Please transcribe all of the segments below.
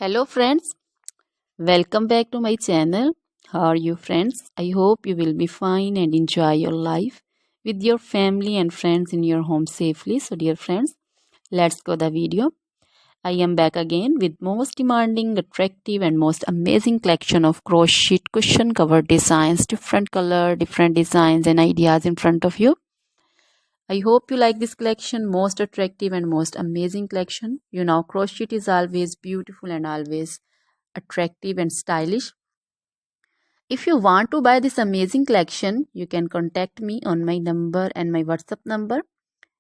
Hello friends, welcome back to my channel. How are you friends? I hope you will be fine and enjoy your life with your family and friends in your home safely. So dear friends, let's go the video. I am back again with most demanding, attractive and most amazing collection of crochet cushion cover designs, different color, different designs and ideas in front of you. I hope you like this collection, most attractive and most amazing collection. You know, crochet is always beautiful and always attractive and stylish. If you want to buy this amazing collection, you can contact me on my number and my WhatsApp number.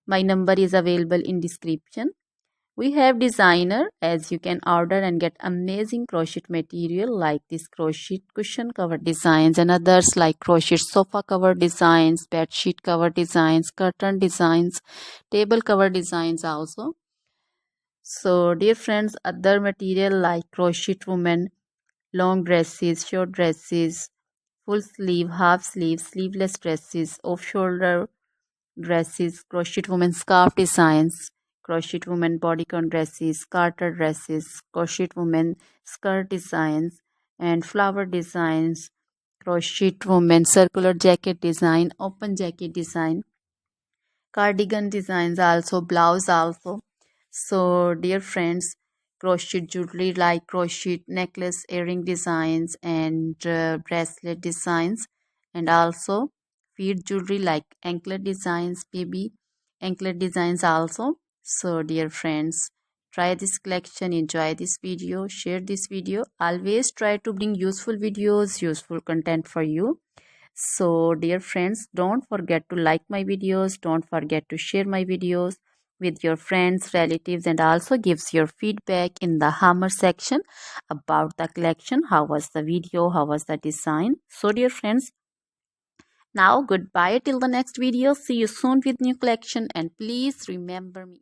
My number is available in description. We have designer as you can order and get amazing crochet material like this crochet cushion cover designs and others like crochet sofa cover designs, bed sheet cover designs, curtain designs, table cover designs also. So dear friends, other material like crochet women, long dresses, short dresses, full sleeve, half sleeve, sleeveless dresses, off shoulder dresses, crochet women scarf designs, crochet women bodycon dresses, garter dresses, crochet women skirt designs, and flower designs, crochet women circular jacket design, open jacket design, cardigan designs also, blouse also. So dear friends, crochet jewelry like crochet necklace, earring designs and bracelet designs, and also feet jewelry like anklet designs, baby anklet designs also. So dear friends, try this collection, enjoy this video, share this video. Always try to bring useful videos, useful content for you. So dear friends, don't forget to like my videos, don't forget to share my videos with your friends, relatives, and also gives your feedback in the hammer section about the collection. How was the video? How was the design? So dear friends, now goodbye till the next video. See you soon with new collection and please remember me.